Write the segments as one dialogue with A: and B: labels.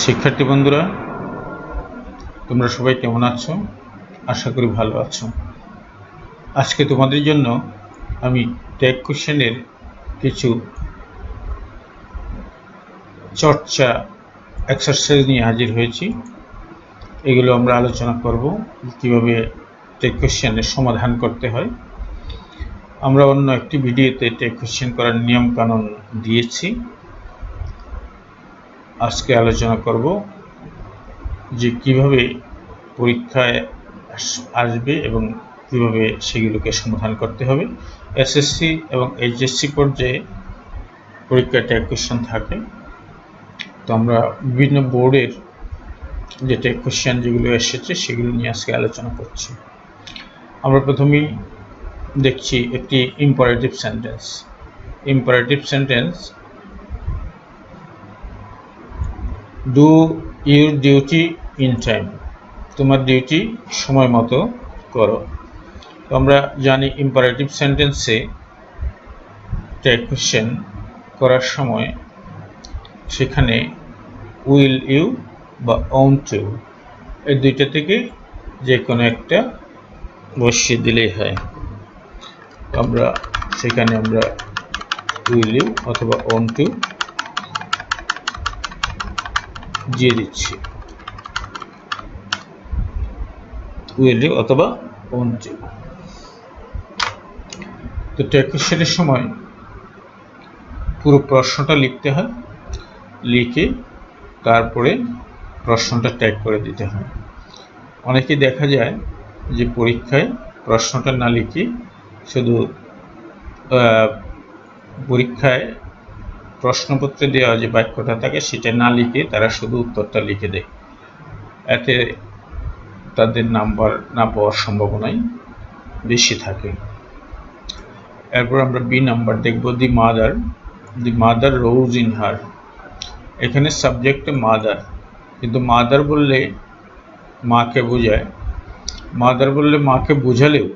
A: শিক্ষার্থী বন্ধুরা, তোমরা সবাই কেমন আছো? আশা করি ভালো আছো। আজকে তোমাদের জন্য আমি ট্যাগ কোশ্চেনের কিছু চর্চা এক্সারসাইজ নিয়ে হাজির হয়েছি। এগুলো আমরা আলোচনা করব কিভাবে ট্যাগ কোশ্চেনের সমাধান করতে হয়। আমরা অন্য একটি ভিডিওতে ট্যাগ কোশ্চেন করার নিয়ম কানুন দিয়েছি। আজকে আলোচনা করব যে কিভাবে পরীক্ষায় আসবে এবং কিভাবে সেগুলোকে সমাধান করতে হবে। এসএসসি এবং এইচএসসি পর্যায়ে পরীক্ষায় ট্যাগ কোশ্চেন থাকে, তো আমরা বিভিন্ন বোর্ডের যে ট্যাগ কোশ্চেন যেগুলো এসেছে সেগুলো নিয়ে আজকে আলোচনা করছি। আমরা প্রথমেই দেখছি একটি imperative sentence. Imperative sentence, do your duty in time, তোমার ডিউটি সময় মতো করো। তো আমরা জানি ইম্পারেটিভ সেন্টেন্সে ট্যাগ কোশ্চেন করার সময় সেখানে উইল ইউ বা ওন্ট ইউ এই দুইটা থেকে যে কোনো একটা বসিয়ে দিলেই হয়। আমরা সেখানে উইল ইউ অথবা ওন্ট ইউ দিয়ে দিচ্ছি, উইল ইউ অথবা ওন্ট ইউ। তো ট্যাগ কোশ্চেনের সময় পুরো প্রশ্নটা লিখতে হয়, লিখে তারপরে প্রশ্নটা ট্যাগ করে দিতে হয়। অনেকে দেখা যায় যে পরীক্ষায় প্রশ্নটা না লিখে শুধু পরীক্ষায় প্রশ্নপত্রে দেওয়া যে বাক্যটা থাকে সেটা না লিখে তারা শুধু উত্তরটা লিখে দেয়। এতে তাদের নাম্বার না পাওয়ার সম্ভাবনাই বেশি থাকে। এরপর আমরা বি নাম্বার দেখব, the mother rose in her. এখানে সাবজেক্টে মাদার, কিন্তু মাদার বললে মাকে বোঝায়। মাদার বললে মাকে বোঝালেও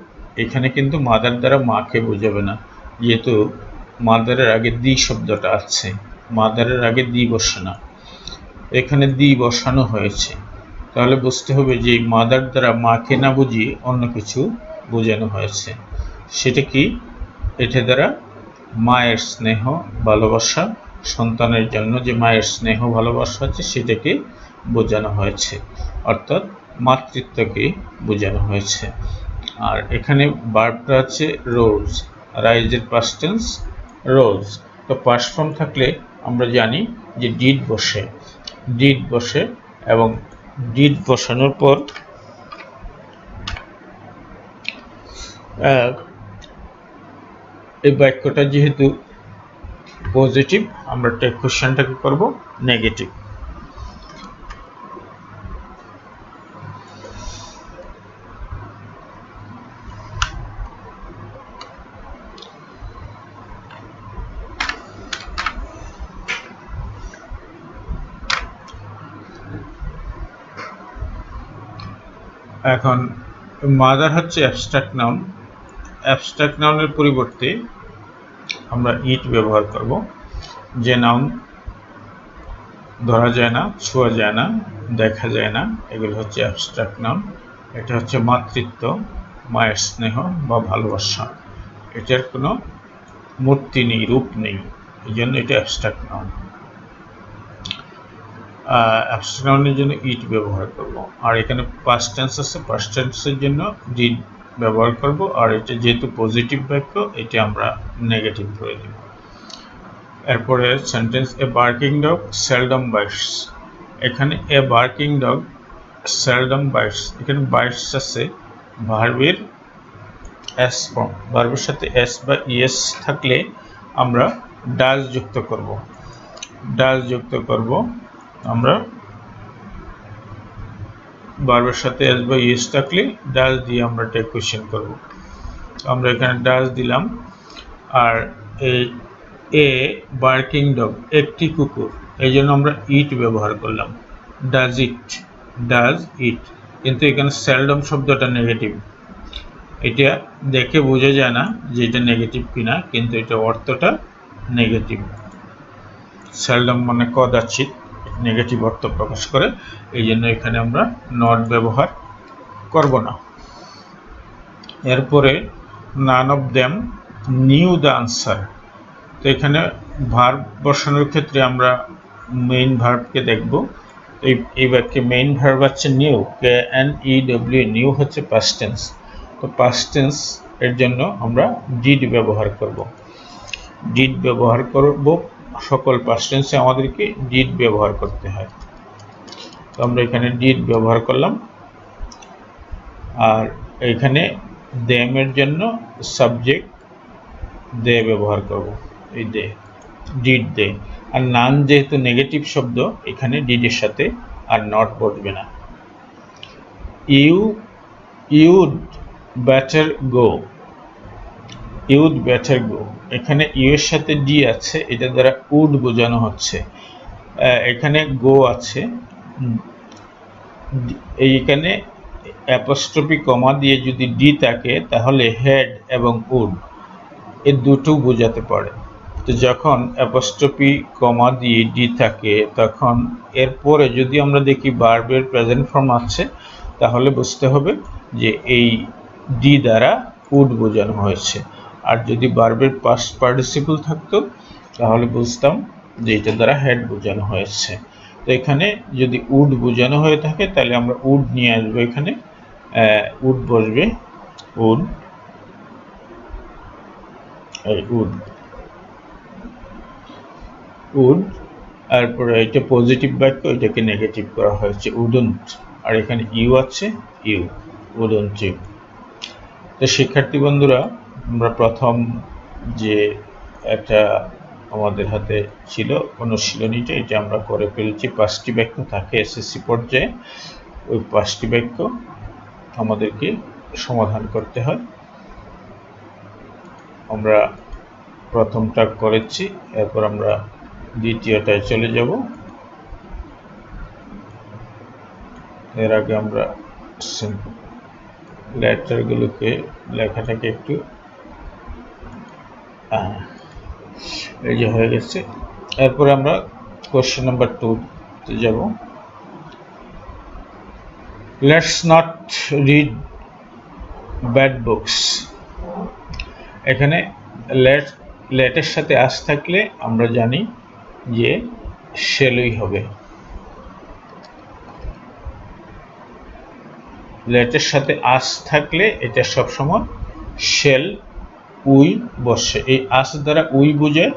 A: এখানে কিন্তু মাদার দ্বারা মাকে বোঝাবে না, যেহেতু মাদারের আগে দি শব্দটা আছে, মাদারের আগে দি বসে না, এখানে দি বসানো হয়েছে। তাহলে বুঝতে হবে যে মাদার দ্বারা মাকে না বুঝিয়ে অন্য কিছু বোঝানো হয়েছে। সেটা কি? এটা দ্বারা মায়ের স্নেহ ভালোবাসা, সন্তানের জন্য যে মায়ের স্নেহ ভালোবাসা আছে সেটাকে বোঝানো হয়েছে, অর্থাৎ মাতৃত্বকে বোঝানো হয়েছে। আর এখানে ভার্বটা আছে রোজ, রাইজের পাস্ট টেন্স রোজ। তো পাস্ট ফর্ম থাকলে আমরা জানি যে ডিড বসে এবং ডিড বসানোর পর এই বাক্যটা যেহেতু পজিটিভ, আমরা ট্যাগ কোশ্চেনটাকে করব নেগেটিভ। এখন মাদার হচ্ছে অ্যাবস্ট্রাক্ট নাউন। অ্যাবস্ট্রাক্ট নাউনের পরিবর্তে আমরা ইট ব্যবহার করব। যে নাউন ধরা যায় না, ছোঁয়া যায় না, দেখা যায় না, এগুলো হচ্ছে অ্যাবস্ট্রাক্ট নাউন। এটা হচ্ছে মাতৃত্ব, মায়ের স্নেহ বা ভালোবাসা, এটার কোনো মূর্তি নেই, রূপ নেই, এই জন্য এটা অ্যাবস্ট্রাক্ট নাউন। অ্যাবস্ট্রাক্ট নাউনের জন্য ইট ব্যবহার করব। আর এখানে পাস্ট টেন্স আছে, পাস্ট টেন্সের জন্য ডিড ব্যবহার করব। আর এটা যেহেতু পজিটিভ বাক্য, এটা আমরা নেগেটিভ ধরে দেব। এরপরে sentence, a barking dog seldom bites. এখানে a barking dog seldom bites, এখানে বাইটস আছে ভার্বের এস ফর্ম। ভার্বের সাথে এস বা ইএস থাকলে আমরা ডাজ যুক্ত করব। আমরা ভার্বের সাথে এস বা ইএস থাকলে ডাজ দিয়ে আমরা ট্যাগ কোশ্চেন করব। আমরা এখানে ডাজ দিলাম। আর এ বার্কিং ডগ, একটি কুকুর, এই জন্য আমরা ইট ব্যবহার করলাম, ডাজ ইট। কিন্তু এখানে সেলডম শব্দটা নেগেটিভ, এটা দেখে বোঝা যায় না যে এটা নেগেটিভ কিনা, কিন্তু এটা অর্থটা নেগেটিভ। সেলডম মানে কদাচিৎ, নেগেটিভ অর্থ প্রকাশ করে, এই জন্য এখানে আমরা নট ব্যবহার করব না। এরপরে none of them new the answer. তো এখানে ভার্ব বসানোর ক্ষেত্রে আমরা মেইন ভার্বকে দেখব। এই বাক্যে মেইন ভার্ব হচ্ছে নিউ, KNEW, নিউ হচ্ছে পাস্ট টেন্স। তো পাস্ট টেন্স এর জন্য আমরা ডিড ব্যবহার করব। ডিড ব্যবহার করব, সকল পাস্ট টেন্সে আমাদেরকে ডিড ব্যবহার করতে হয়। তো আমরা এখানে ডিড ব্যবহার করলাম। আর এখানে দেম এর জন্য সাবজেক্ট দে ব্যবহার করব, এই দে, ডিড দে। আর নান যেহেতু নেগেটিভ শব্দ, এখানে ডিডের সাথে আর নট বসবে না। ইউড বেটার গো, ইউড বেটার গো, এখানে ইউ এর সাথে ডি আছে, এটা দ্বারা উড বোঝানো হচ্ছে। এখানে গো আছে, এইখানে অ্যাপোস্ট্রফি কমা দিয়ে যদি ডি থাকে তাহলে হেড এবং উড এই দুটো বোঝাতে পারে। তো যখন অ্যাপোস্ট্রফি কমা দিয়ে ডি থাকে তখন এরপরে যদি আমরা দেখি ভার্বের প্রেজেন্ট ফর্ম আছে, তাহলে বুঝতে হবে যে এই ডি দ্বারা উড বোঝানো হয়েছে। আর যদি ভার্বের পাস্ট পার্টিসিপল থাকতো তাহলে বুঝতাম যে এটা দ্বারা হেড বোঝানো হয়েছে। তো এখানে যদি উড বোঝানো হয়ে থাকে তাহলে আমরা উড নিয়ে আসবো, এখানে উড বসবে, উড, উড, উড। তারপরে এটা পজিটিভ বাক্য, এটাকে নেগেটিভ করা হয়েছে উডন্ট। আর এখানে ইউ আছে, ইউ, উডন্ট ইউ। তো শিক্ষার্থী বন্ধুরা, আমরা প্রথম যে একটা আমাদের হাতে ছিল অনুশীলনীটা, এটা আমরা করে ফেলেছি। 5টি বাক্য থাকে এসএসসি পর্যায়ে, ওই 5টি বাক্য আমাদেরকে সমাধান করতে হয়। আমরা প্রথমটা করেছি, এরপর আমরা দ্বিতীয়টায় চলে যাব। এর আগে আমরা লেটারগুলোকে, লেখাটাকে একটু এই যে হয়ে গেছে। এরপরে আমরা কোশ্চেন নাম্বার 2 তে যাব। Let's not read bad books. এখানে লেটের সাথে আস থাকলে আমরা জানি যে শেলই হবে। লেটের সাথে আস থাকলে এটা সবসময় শেল, উই বসে। এই আস দ্বারা উই বোঝায়,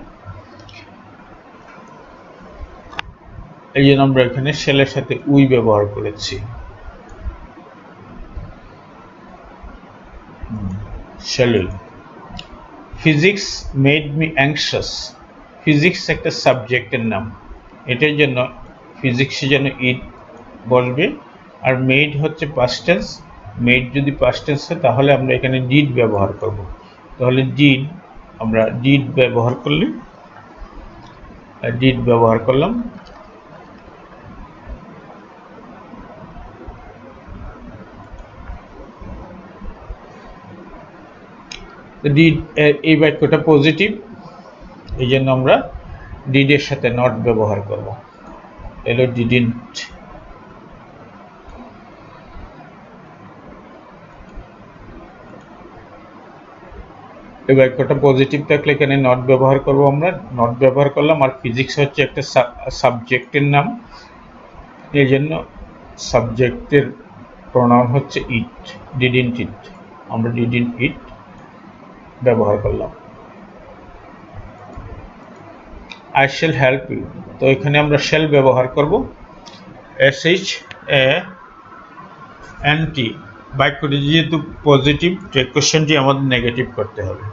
A: এই জন্য আমরা এখানে শেলের সাথে উই ব্যবহার করেছি। শেলই। Physics made me anxious. Physics একটা সাবজেক্টের নাম, এটার জন্য ফিজিক্সের জন্য ইট বসবে। আর মেড হচ্ছে পাস্ট টেন্স, মেড যদি পাস্ট টেন্স হয় তাহলে আমরা এখানে ডিড ব্যবহার করব। তাহলে ডিড, আমরা ডিড ব্যবহার করলে, ডিড ব্যবহার করলাম। ডিড, এই বাক্যটা পজিটিভ, এই জন্য আমরা ডিডের সাথে নট ব্যবহার করব। এলো ডিডন্ট। এই বাক্যটা পজিটিভ থাকলে এখানে নট ব্যবহার করব, আমরা নট ব্যবহার করলাম। আর ফিজিক্স হচ্ছে একটা সাবজেক্টের নাম, এই জন্য সাবজেক্টের প্রনাউন হচ্ছে ইট, ডিডন্ট ইট, আমরা ডিডন্ট ইট ব্যবহার করলাম। আই শ্যাল হেল্প ইউ, তো এখানে আমরা শ্যাল ব্যবহার করব। SHANT, বাক্যটি যেহেতু পজিটিভ, কোশ্চেনটি আমাদের নেগেটিভ করতে হবে।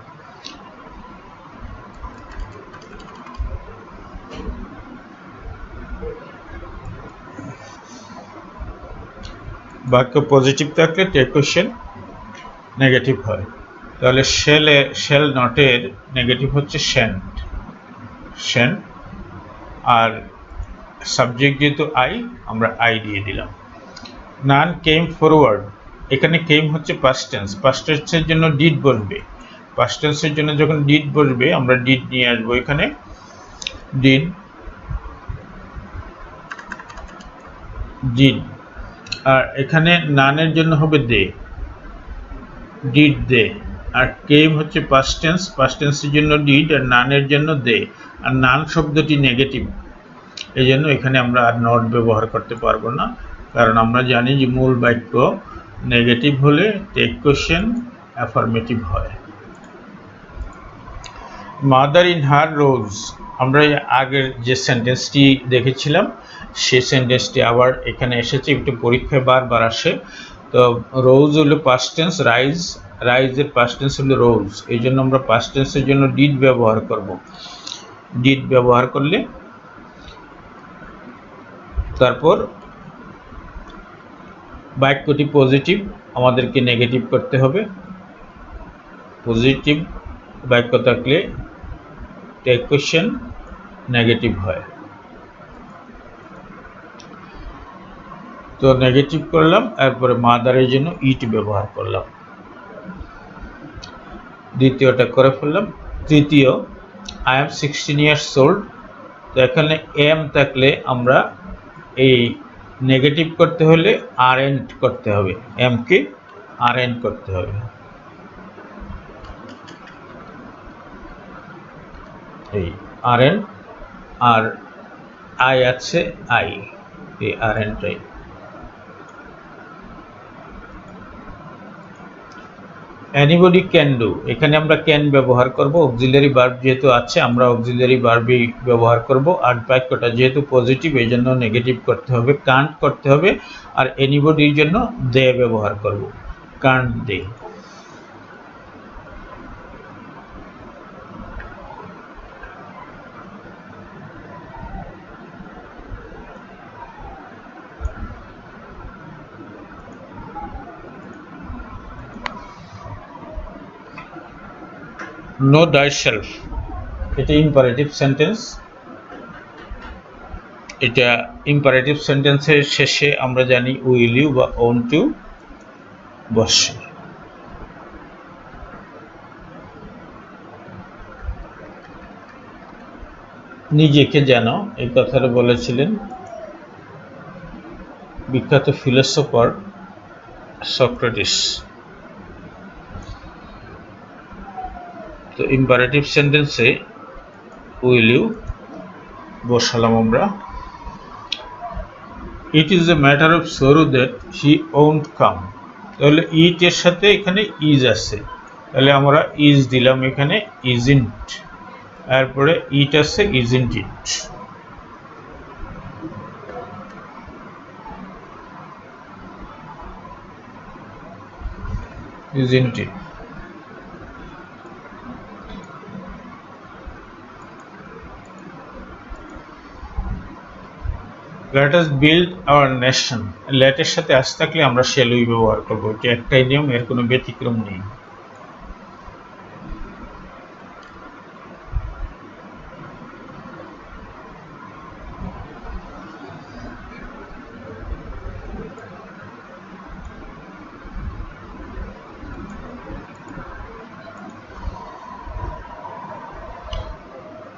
A: বাক্য পজিটিভ থাকলে কোশ্চেন নেগেটিভ হয়। তাহলে শেল নটের নেগেটিভ হচ্ছে শ্যান্ট, শ্যান্ট। আর সাবজেক্ট যেহেতু আই, আমরা আই দিয়ে দিলাম। নান কেম ফরওয়ার্ড, এখানে কেম হচ্ছে পাস্ট টেন্স, পাস্ট টেন্সের জন্য ডিড বসবে। পাস্ট টেন্সের জন্য যখন ডিড বসবে আমরা ডিড নিয়ে আসবো। এখানে ডিড, ডিড। আর এখানে নানের জন্য হবে দে, ডিড দে। আর কেম হচ্ছে পাস্ট টেন্স, পাস্ট টেন্সের জন্য ডিড আর নানের জন্য দে। আর নান শব্দটি নেগেটিভ, এই জন্য এখানে আমরা আর নট ব্যবহার করতে পারবো না, কারণ আমরা জানি যে মূল বাক্য নেগেটিভ হলে টেক কোশ্চেন অ্যাফার্মেটিভ হয়। মাদার ইন হার রোজ, আমরা আগের যে সেন্টেন্সটি দেখেছিলাম সেই সেন্টেন্সটি আবার এখানে এসেছে, একটু পরীক্ষায় বারবার আসে। তো রোজ হলো পাস্ট টেন্স, রাইজ, রাইজের পাস্ট টেন্স হলো রোজ, এই জন্য আমরা পাস্ট টেন্সের জন্য ডিড ব্যবহার করব। ডিড ব্যবহার করলে তারপর বাক্যটি পজিটিভ, আমাদেরকে নেগেটিভ করতে হবে। পজিটিভ বাক্য থাকলে টেক কোশ্চেন নেগেটিভ হয়। তো নেগেটিভ করলাম, এরপরে মাদারের জন্য ইট ব্যবহার করলাম। দ্বিতীয়টা করে ফেললাম। তৃতীয়, আই এম 16 years old। তো এখানে এম থাকলে আমরা এই নেগেটিভ করতে হলে আর এন্ড করতে হবে, এম কে আর এন্ড করতে হবে। এই আর এন, আর আই আছে আই, এই আর এনটাই। এনিবডি ক্যান ডু, এখানে আমরা ক্যান ব্যবহার করব, অক্সিলারি ভার্ব যেহেতু আছে আমরা অক্সিলারি ভার্বই ব্যবহার করব। আর বাক্যটা যেহেতু পজিটিভ এই জন্য নেগেটিভ করতে হবে, কান্ট করতে হবে। আর এনিবডির জন্য দে ব্যবহার করব, কান্ট দে। নো thyself, এটা ইম্পারেটিভ সেন্টেন্স। এটা ইম্পারেটিভ সেন্টেন্সের শেষে আমরা জানি উইল ইউ বা ওন টু বসে। নিজেকে জানো, এই কথাটা বলেছিলেন বিখ্যাত ফিলোসফার সক্রেটিস। তো ইম্পারেটিভ সেন্টেন্সে উইল ইউ বসালাম আমরা। It is a matter of sorrow that he won't come, তাহলে ইট এর সাথে এখানে ইজ আছে, তাহলে আমরা ইজ দিলাম এখানে, ইজন্ট। এরপরে ইট আছে, isn't it. Isn't it. Let us build our nation, let এর সাথে আস থাকলে আমরা shall we ব্যবহার করব, এটা একটাই নিয়ম, এর কোনো ব্যতিক্রম নেই।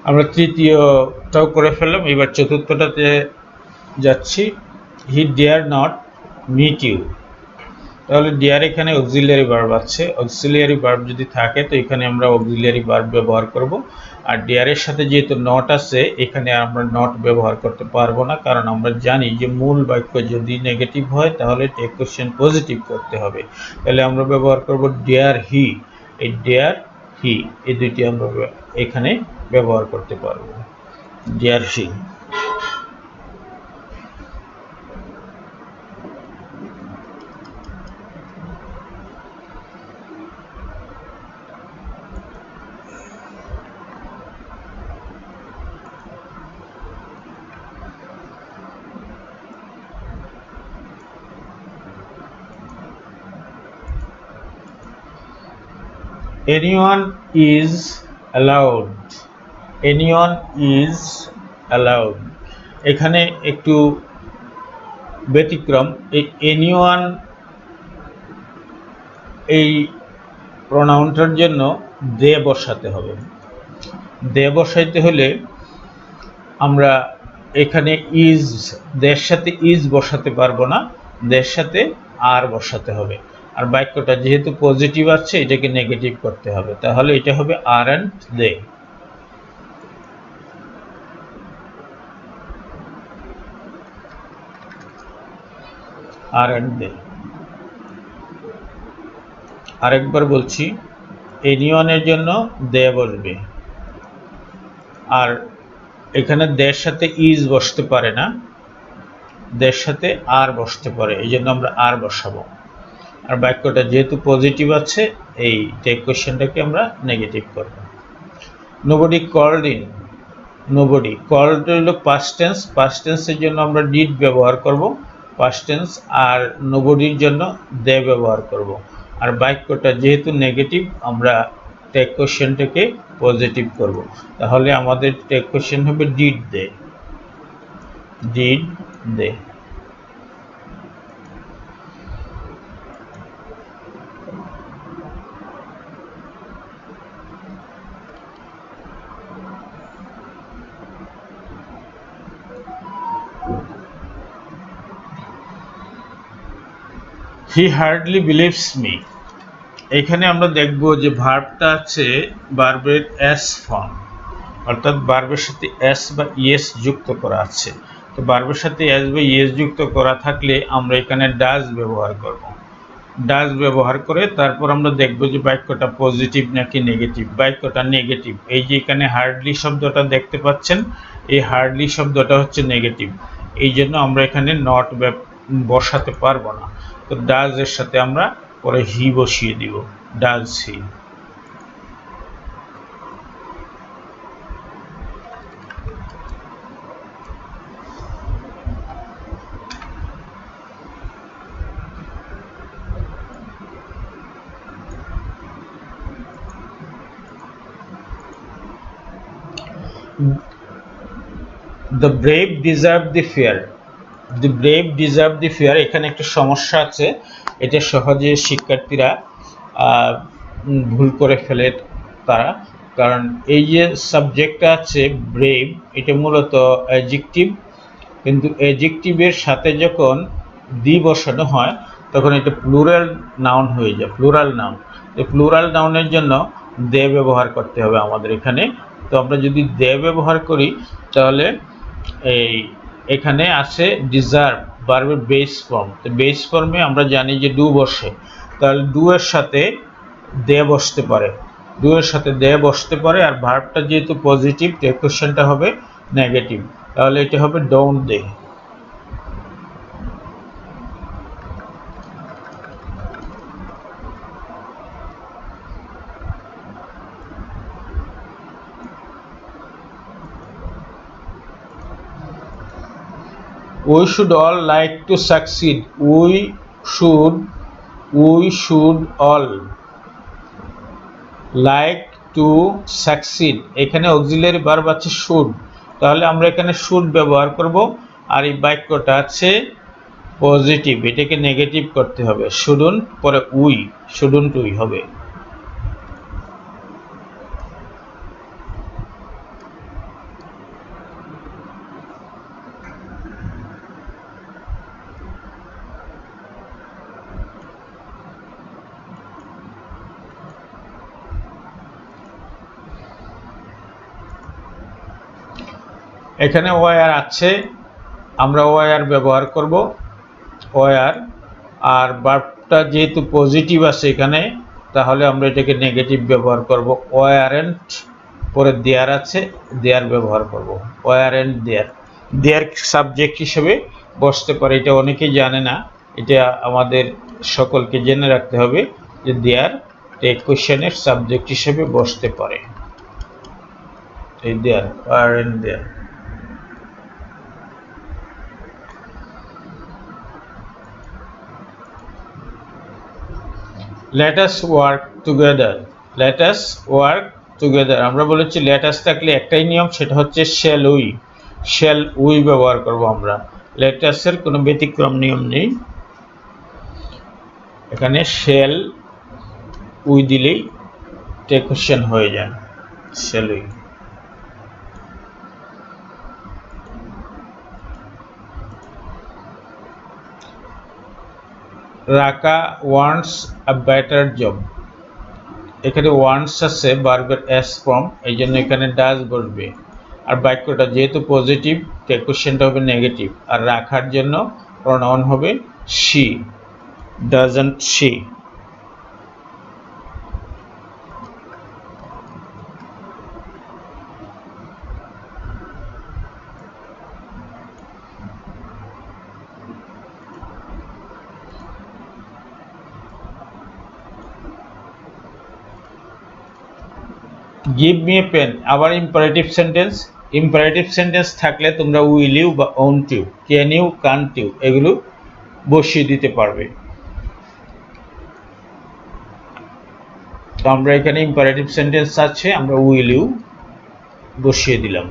A: আমরা তৃতীয়টাও করে ফেললাম, এবার চতুর্থটাতে যাচ্ছি। হি ডেয়ার নট মিট ইউ, তাহলে ডেয়ার এখানে অক্সিলিয়ারি ভার্ব আছে, অক্সিলিয়ারি ভার্ব যদি থাকে তো এখানে আমরা অক্সিলিয়ারি ভার্ব ব্যবহার করব। আর ডেয়ারের সাথে যেহেতু নট আছে এখানে আমরা নট ব্যবহার করতে পারবো না, কারণ আমরা জানি যে মূল বাক্য যদি নেগেটিভ হয় তাহলে টেক কোশ্চেন পজিটিভ করতে হবে। তাহলে আমরা ব্যবহার করব ডেয়ার হি, এই ডেয়ার হি এই দুইটি আমরা এখানে ব্যবহার করতে পারবো, dare he. Anyone is allowed, anyone is allowed, এখানে একটু ব্যতিক্রম। এই anyone এই প্রোনাউনটার জন্য দে বসাতে হবে। দে বসাইতে হলে আমরা এখানে ইজ, দের সাথে ইজ বসাতে পারবো না, দের সাথে আর বসাতে হবে। আর বাক্যটা যেহেতু পজিটিভ আছে এটাকে নেগেটিভ করতে হবে, তাহলে এটা হবে আরন্ট দে। আরন্ট দে। আরেকবার বলছি, এনিওয়ানের জন্য দে বসবে, আর এখানে দের সাথে ইজ বসতে পারে না, দের সাথে আর বসতে পারে, এই জন্য আমরা আর বসাবো। আর বাক্যটা যেহেতু পজিটিভ আছে এই টেক কোশ্চেনটাকে আমরা নেগেটিভ করব। Nobody called in, nobody called হলো পাস্ট টেন্স, পাস্ট টেন্সের জন্য আমরা ডিড ব্যবহার করব পাস্ট টেন্স, আর নোবডির জন্য দে ব্যবহার করব। আর বাক্যটা যেহেতু নেগেটিভ আমরা টেক কোশ্চেনটাকে পজিটিভ করব, তাহলে আমাদের টেক কোশ্চেন হবে did they, did they. He hardly believes me, এখানে আমরা দেখব যে ভার্বটা আছে ভার্বের এস ফর্ম, অর্থাৎ ভার্বের সাথে এস বা ইএস যুক্ত করা আছে। তো ভার্বের সাথে এস বা ইএস যুক্ত করা থাকলে আমরা এখানে ডাজ ব্যবহার করব। ডাজ ব্যবহার করে তারপর আমরা দেখব যে বাক্যটা পজিটিভ নাকি নেগেটিভ। বাক্যটা নেগেটিভ, এই যে এখানে হার্ডলি শব্দটা দেখতে পাচ্ছেন, এই হার্ডলি শব্দটা হচ্ছে নেগেটিভ, এই জন্য আমরা এখানে নট বসাতে পারবো না। তো ডাজ এর সাথে আমরা পরে হি বসিয়ে দিব, does he. The brave deserve the fear, the brave deserve the fear, এখানে একটা সমস্যা আছে, এটা সহজে শিক্ষার্থীরা ভুল করে ফেলে তারা, কারণ এই যে সাবজেক্টটা আছে ব্রেভ, এটা মূলত অ্যাডজেক্টিভ, কিন্তু অ্যাডজেক্টিভের সাথে যখন দি বসানো হয় তখন এটা প্লুরাল নাউন হয়ে যায়, প্লুরাল নাউন। এই প্লুরাল নাউনের জন্য দে ব্যবহার করতে হবে আমাদের এখানে। তো আমরা যদি দে ব্যবহার করি তাহলে এই এখানে আছে ডিজার্ভ ভার্বের বেস ফর্ম, তো বেস ফর্মে আমরা জানি যে ডু বসে, তাহলে ডু এর সাথে দে বসতে পারে, ডু এর সাথে দে বসতে পারে, আর ভার্বটা যেহেতু পজিটিভ টেক কোশ্চেনটা হবে নেগেটিভ, তাহলে এটা হবে don't they. We should all like to succeed, we should all like to succeed, এখানে অক্সিলারি ভার্ব আছে should, তাহলে আমরা এখানে should ব্যবহার করব। আর এই বাক্যটা আছে পজিটিভ, এটাকে নেগেটিভ করতে হবে, shouldn't পরে shouldn't we হবে। এখানে ওয়ার আছে, আমরা ওয়ার ব্যবহার করব ওয়ার, আর ভার্বটা যেহেতু পজিটিভ আছে এখানে তাহলে আমরা এটাকে নেগেটিভ ব্যবহার করব। ওয়ারেন্ট পরে দেয়ার আছে, দেয়ার ব্যবহার করব, ওয়ারেন্ট দেয়ার, দেয়ার সাবজেক্ট হিসেবে বসতে পারে, এটা অনেকেই জানে না, এটা আমাদের সকলকে জেনে রাখতে হবে যে দেয়ার টেক কোশ্চেনের সাবজেক্ট হিসেবে বসতে পারে, এই দেয়ার, ওয়ারেন্ট দেয়ার। let us work together, let us work together, আমরা বলেছি let us থাকলে একটাই নিয়ম, সেটা হচ্ছে shall we ব্যবহার করব আমরা, let us এর কোনো ব্যতিক্রম নিয়ম নেই, এখানে shall we দিলেই টেক কোশ্চেন হয়ে যায়, shall we। রাকা ওয়ান্টস আ বেটার জব। এখানে ওয়ান্টস আছে ভার্বের এস ফর্ম, এই জন্য এখানে ডাজ বসবে। আর বাক্যটা যেহেতু পজিটিভ, কোশ্চেনটা হবে নেগেটিভ। আর রাখার জন্য প্রোনাউন হবে she, doesn't she. Give me a pen, আবার ইম্পারেটিভ সেন্টেন্স। ইম্পারেটিভ সেন্টেন্স থাকলে তোমরা উইল ইউ বা won't you, can you, can't you এগুলো বসিয়ে দিতে পারবে। তো আমরা এখানে ইম্পারেটিভ সেন্টেন্স আছে, আমরা উইল ইউ বসিয়ে দিলাম।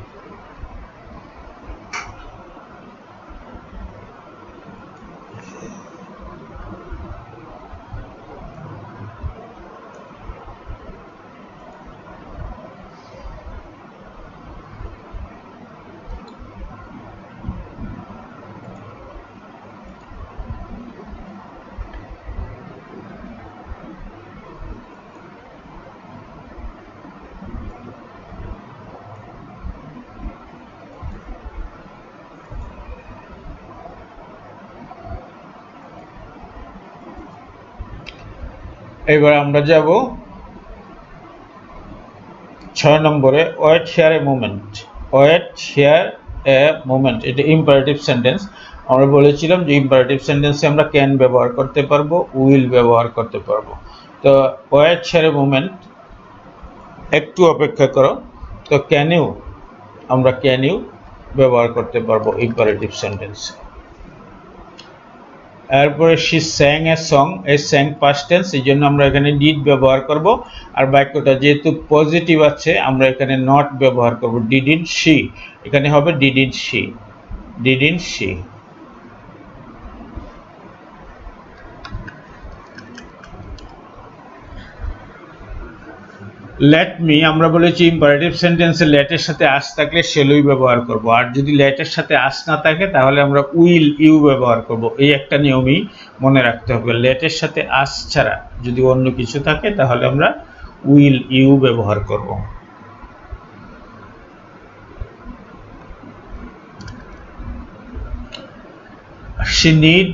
A: এবার আমরা যাব 6 নম্বরে, wait here a moment. Wait here a moment, এটা ইম্পারেটিভ সেন্টেন্স। আমরা বলেছিলাম যে ইম্পারেটিভ সেন্টেন্সে আমরা ক্যান ব্যবহার করতে পারবো, উইল ব্যবহার করতে পারবো। তো ওয়েট হিয়ার এ মোমেন্ট, একটু অপেক্ষা করো। তো ক্যান ইউ, আমরা ক্যান ইউ ব্যবহার করতে পারবো ইম্পারেটিভ সেন্টেন্সে। এরপরে শি স্যাং এ সং, এই স্যাং পাস্ট টেন্স, এই জন্য আমরা এখানে ডিড ব্যবহার করব। আর বাক্যটা যেহেতু পজিটিভ আছে, আমরা এখানে নট ব্যবহার করব। ডিডন্ট শি, এখানে হবে didn't she, didn't she. Let me, আমরা বলেছি ইম্পারেটিভ সেন্টেন্সে লেটের সাথে আস থাকলে শ্যালই ব্যবহার করব। আর যদি লেটের সাথে আস না থাকে তাহলে আমরা উইল ইউ ব্যবহার করব। এই একটা নিয়মই মনে রাখতে হবে, লেটের সাথে আস ছাড়া যদি অন্য কিছু থাকে তাহলে আমরা উইল ইউ ব্যবহার করব। She need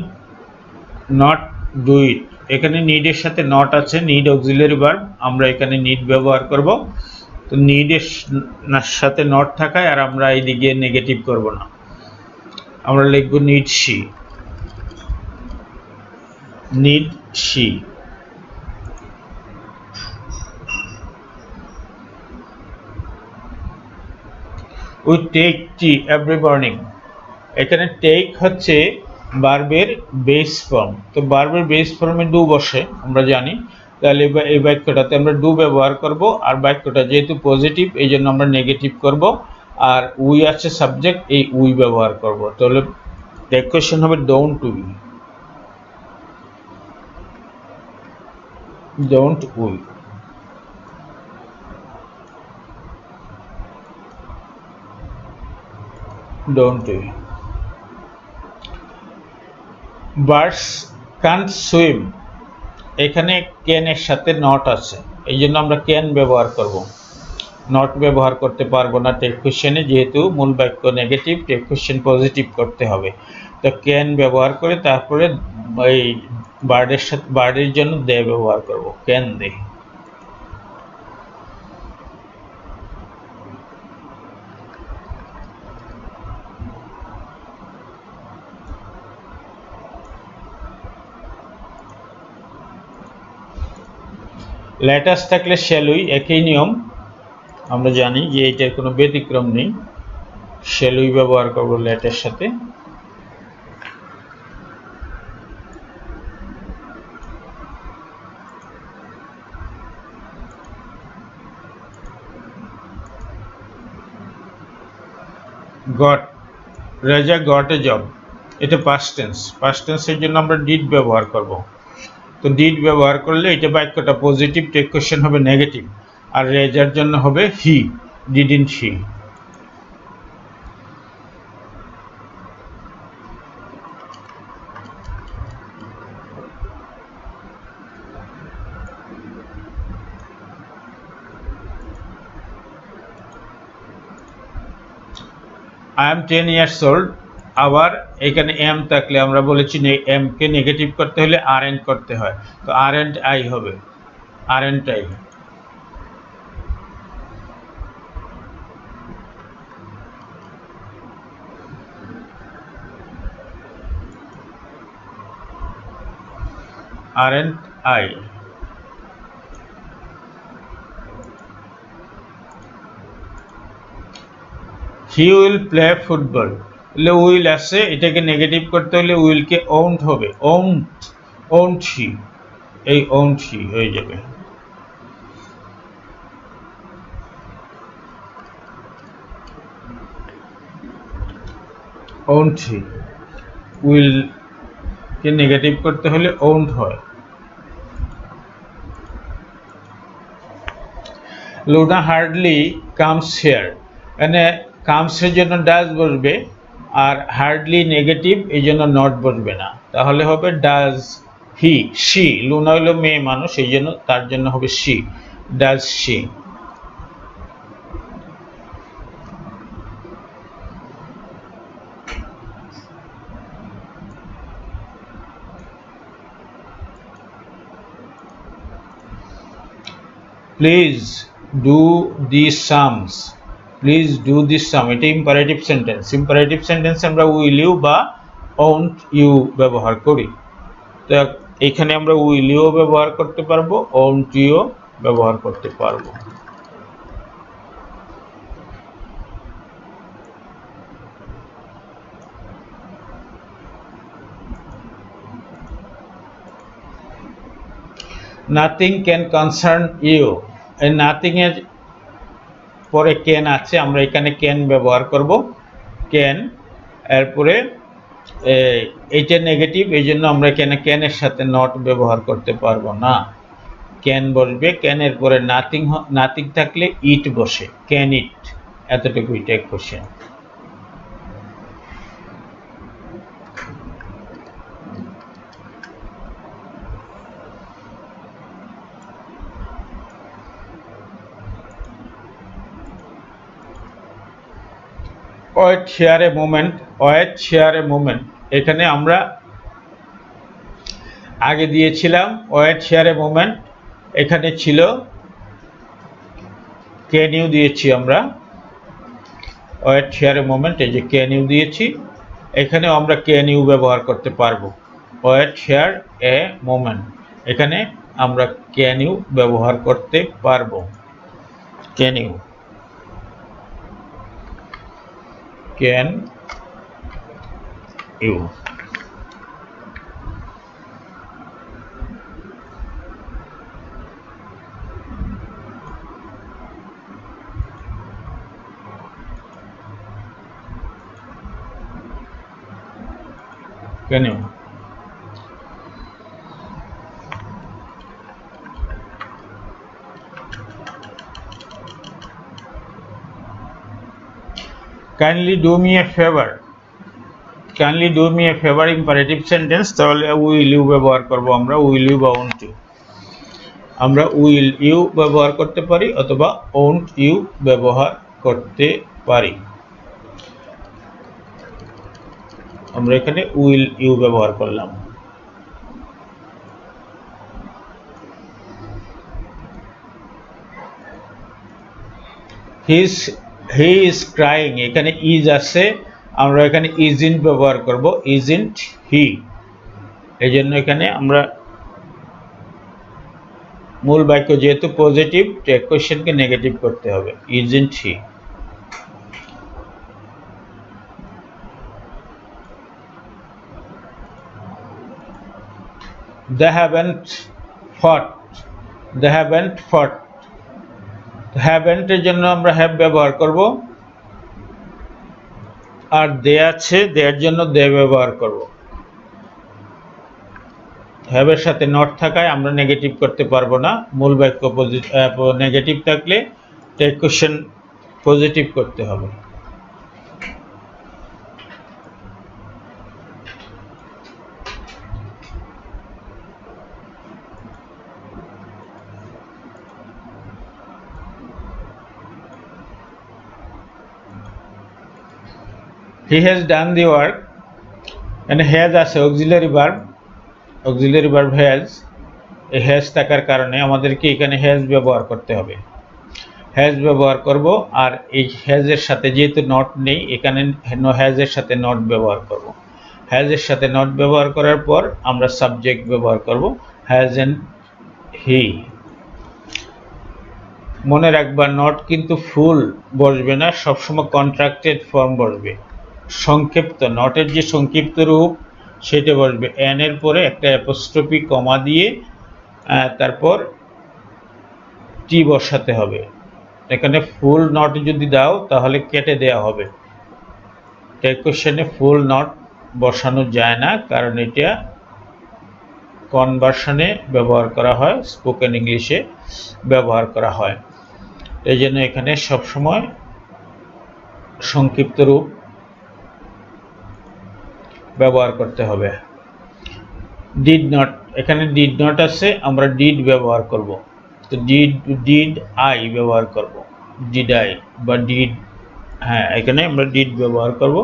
A: not do it, এখানে নিডের সাথে নট আছে, নিড অক্সিলারি ভার্ব, আমরা এখানে নিড ব্যবহার করব। তো নিডের সাথে নট থাকায় আর আমরা এইদিকে নেগেটিভ করব না, আমরা লিখব need she, need she. We take tea every morning, এখানে টেক হচ্ছে ভার্বের বেস ফর্ম। তো ভার্বের বেস ফর্মে ডু বসে আমরা জানি, তাহলে এই বাক্যটাতে আমরা ডু ব্যবহার করব। আর বাক্যটা যেহেতু পজিটিভ এই জন্য আমরা নেগেটিভ করব। আর উই আছে সাবজেক্ট, এই উই ব্যবহার করব। তাহলে কোয়েশ্চেন হবে don't we, don't we. Don't we. Birds can't swim, এখানে ক্যান এর সাথে নট আছে, এই জন্য আমরা ক্যান ব্যবহার করব। নট ব্যবহার করতে পারবো না টেক কোশ্চেনে, যেহেতু মূল বাক্য নেগেটিভ, টেক কোশ্চেন পজিটিভ করতে হবে। তো ক্যান ব্যবহার করে তারপরে এই বার্ডের সাথে, বার্ডের জন্য দে ব্যবহার করব, ক্যান দে। লেটাস থাকলে শ্যালুই, একই নিয়ম, আমরা জানি যে এটার কোনো ব্যতিক্রম নেই, শ্যালুই ব্যবহার করব লেটের সাথে। গট, রাজা গট এ জব, এটা পাস্ট টেন্স, পাস্ট টেন্সের জন্য আমরা ডিড ব্যবহার করব। তো ডিড ব্যবহার করলে এটা বাক্যটা পজিটিভ, টেক কোশ্চেন হবে নেগেটিভ। আর রেজার জন্য হবে he, didn't he. I am 10 years old. আবার এখানে এম থাকলে আমরা বলেছি এম কে নেগেটিভ করতে হলে আর এন্ড করতে হয়, তো আর এন্ড আই হবে, aren't I. aren't I? He will play football. তাহলে উইল আছে, এটাকে নেগেটিভ করতে হলে উইলকে ওন্ট হবে, ওন্ট হি, এই ওন্ট হি হয়ে যাবে। Won't he, will K negative করতে হলে ওন্ট হয়। লুনা হার্ডলি কামস হিয়ার, মানে কামস এর জন্য ডাজ বসবে, আর হার্ডলি নেগেটিভ এই জন্য নট বসবে না, তাহলে হবে ডাজ হি। শি, লুনা হলো মেয়ে মানুষ, এই জন্য তার জন্য হবে she, does she. Please do the sums, please do this sum, এটা ইম্পারেটিভ সেন্টেন্স। ইম্পারেটিভ সেন্টেন্স আমরা উইল ইউ বা ওন্ট ইউ ব্যবহার করি, তো এখানে আমরা উইল ইউ ব্যবহার করতে পারবো, ওন্ট ইউ ব্যবহার করতে পারবো। নাথিং ক্যান কনসার্ন ইউ, এই নাথিং এর পরে ক্যান আছে, আমরা এখানে ক্যান ব্যবহার করব, ক্যান। এরপরে এইটা নেগেটিভ, এই জন্য আমরা এখানে ক্যানের সাথে নট ব্যবহার করতে পারবো না, ক্যান বসবে। ক্যানের পরে নাথিং, নাথিং থাকলে ইট বসে, ক্যান ইট, এতটুকুই tag question. Wait here a moment, wait here a moment, এখানে আমরা আগে দিয়েছিলাম ওয়েট হিয়ার এ মোমেন্ট, এখানে ছিল ক্যান ইউ দিয়েছি আমরা, ওয়েট হিয়ার এ মোমেন্ট, এই যে ক্যান ইউ দিয়েছি, এখানেও আমরা ক্যান ইউ ব্যবহার করতে পারবো। ওয়েট হিয়ার এ মোমেন্ট, এখানে আমরা ক্যান ইউ ব্যবহার করতে পারবো, can you, can you. Can you? Kindly do me a favor. Kindly do me a favor imperative sentence, তাহলে will you ব্যবহার করব আমরা, will you বা won't you। আমরা will you ব্যবহার করতে পারি অথবা won't you ব্যবহার করতে পারি। আমরা এখানে will you ব্যবহার করলাম। he is crying, এখানে is আছে, আমরা এখানে isn't ব্যবহার করব, isn't he, এজন্য এখানে আমরা মূল বাক্য যেহেতু পজিটিভ, টেক কোশ্চেনকে নেগেটিভ করতে হবে, isn't he। they haven't fought, they haven't fought, haven't এর জন্য আমরা have ব্যবহার করব, আর they আছে, their জন্য they ব্যবহার করব। have এর সাথে not থাকায় আমরা নেগেটিভ করতে পারবো না, মূল বাক্য নেগেটিভ থাকলে টেক কোশ্চেন পজিটিভ করতে হবে। He has done the work, এখানে হ্যাজ আছে অক্সিলারি ভার্ব হ্যাজ। এই হ্যাজ থাকার কারণে আমাদেরকে এখানে হ্যাজ ব্যবহার করতে হবে, হ্যাজ ব্যবহার করব। আর এই হ্যাজের সাথে যেহেতু নট নেই, এখানে হ্যাজের সাথে নট ব্যবহার করব। হ্যাজের সাথে নট ব্যবহার করার পর আমরা সাবজেক্ট ব্যবহার করব, হ্যাজ এন্ড হি। মনে রাখবা নট কিন্তু ফুল বসবে না, সবসময় কন্ট্রাক্টেড ফর্ম বসবে, সংক্ষিপ্ত। নটের যে সংক্ষিপ্ত রূপ সেটা বসবে, এন এর পরে একটা অ্যাপোস্ট্রফি কমা দিয়ে তারপর টি বসাতে হবে। এখানে ফুল নট যদি দাও তাহলে কেটে দেওয়া হবে। টেক কোশ্চেনে ফুল নট বসানো যায় না, কারণ এটা কনভার্সনে ব্যবহার করা হয়, স্পোকেন ইংলিশে ব্যবহার করা হয়। এই জন্য এখানে সবসময় সংক্ষিপ্ত রূপ ব্যবহার করতে হবে। ডিড নট, এখানে ডিড নট আছে, আমরা ডিড ব্যবহার করব। তো ডিড আই ব্যবহার করব, ডিড আই বা ডিড, হ্যাঁ এখানে আমরা ডিড ব্যবহার করব।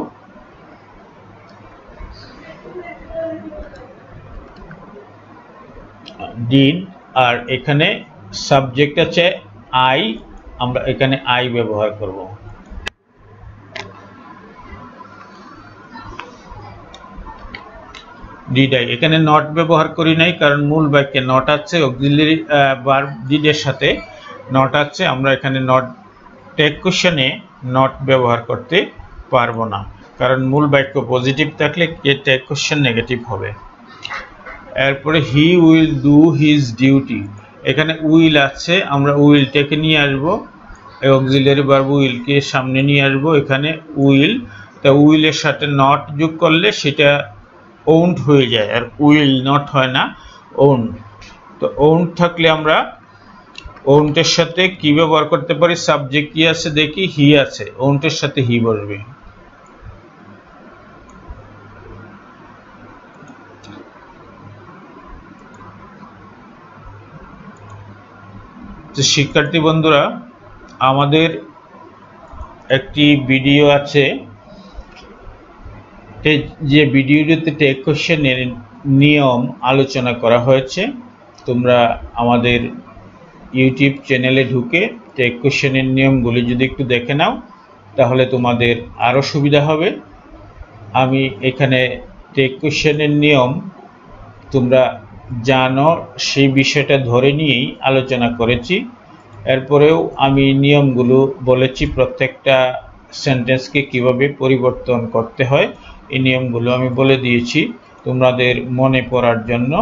A: ডিড, আর এখানে সাবজেক্ট আছে আই, আমরা এখানে আই ব্যবহার করব। ডিড আই, এখানে নট ব্যবহার করি নাই কারণ মূল বাক্যে নট আছে, অক্সিলারি ভার্ব ডিডের সাথে নট আছে। আমরা এখানে নট, টেক কোশ্চেনে নট ব্যবহার করতে পারবো না, কারণ মূল বাক্য পজিটিভ থাকলে টেক কোশ্চেন নেগেটিভ হবে। এরপরে he will do his duty, এখানে উইল আছে, আমরা উইলটাকে নিয়ে আসবো, অক্সিলারি ভার্ব উইলকে সামনে নিয়ে আসবো। এখানে উইল, তা উইলের সাথে নট যোগ করলে সেটা ওন্ড হয়ে যায়, আর উইল নট হয় না, ওন্ড। তো ওন্ড থাকলে আমরা ওন্টের সাথে কি ব্যবহার করতে পারি, সাবজেক্ট কি আছে দেখি, হি আছে, ওন্টের সাথে হি বসবে। তো শিক্ষার্থী বন্ধুরা, আমাদের একটি ভিডিও আছে, যে ভিডিওটিতে টেক কোশ্চেনের নিয়ম আলোচনা করা হয়েছে। তোমরা আমাদের ইউটিউব চ্যানেলে ঢুকে টেক কোশ্চেনের নিয়মগুলি যদি একটু দেখে নাও তাহলে তোমাদের আরও সুবিধা হবে। আমি এখানে টেক কোশ্চেনের নিয়ম তোমরা জানো সেই বিষয়টা ধরে নিয়েই আলোচনা করেছি। এরপরেও আমি নিয়মগুলো বলেছি, প্রত্যেকটা সেন্টেন্সকে কিভাবে পরিবর্তন করতে হয় এই নিয়মগুলো আমি বলে দিয়েছি তোমাদের মনে পড়ার জন্য।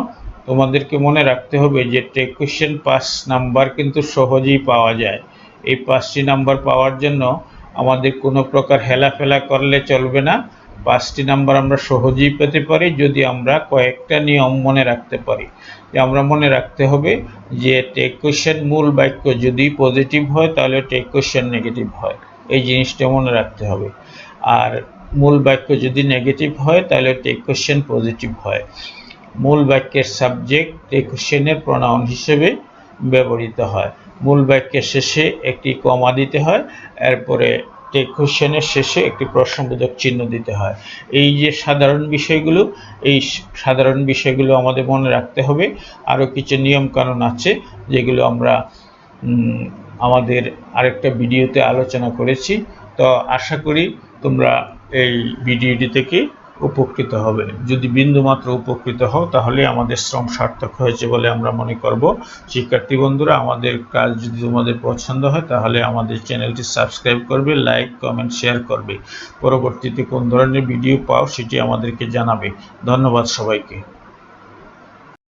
A: তোমাদেরকে মনে রাখতে হবে যে টেক কোশ্চেন 5 নাম্বার কিন্তু সহজেই পাওয়া যায়। এই 5টি নাম্বার পাওয়ার জন্য আমাদের কোনো প্রকার হেলাফেলা করলে চলবে না। 5টি নাম্বার আমরা সহজেই পেতে পারি যদি আমরা কয়েকটা নিয়ম মনে রাখতে পারি। আমরা মনে রাখতে হবে যে টেক কোশ্চেন মূল বাক্য যদি পজিটিভ হয় তাহলে টেক কোশ্চেন নেগেটিভ হয়, এই জিনিসটা মনে রাখতে হবে। আর মূল বাক্য যদি নেগেটিভ হয় তাহলে টেক কোশ্চেন পজিটিভ হয়। মূল বাক্যের সাবজেক্ট টেক কোশ্চেনের প্রনাউন হিসেবে ব্যবহৃত হয়। মূল বাক্যের শেষে একটি কমা দিতে হয়, এরপরে টেক কোশ্চেনের শেষে একটি প্রশ্নবোধক চিহ্ন দিতে হয়। এই যে সাধারণ বিষয়গুলো, এই সাধারণ বিষয়গুলো আমাদের মনে রাখতে হবে। আরও কিছু নিয়ম কানুন আছে যেগুলো আমরা আমাদের আরেকটা ভিডিওতে আলোচনা করেছি। তো আশা করি তোমরা এই ভিডিওটি থেকে উপকৃত হবে। যদি বিন্দুমাত্র উপকৃত হও তাহলে আমাদের শ্রম সার্থক হয়েছে বলে আমরা মনে করব। শিক্ষার্থী বন্ধুরা, আমাদের কাজ যদি তোমাদের পছন্দ হয় তাহলে আমাদের চ্যানেলটি সাবস্ক্রাইব করবে, লাইক কমেন্ট শেয়ার করবে। পরবর্তীতে কোন ধরনের ভিডিও পাও সেটি আমাদেরকে জানাবে। ধন্যবাদ সবাইকে।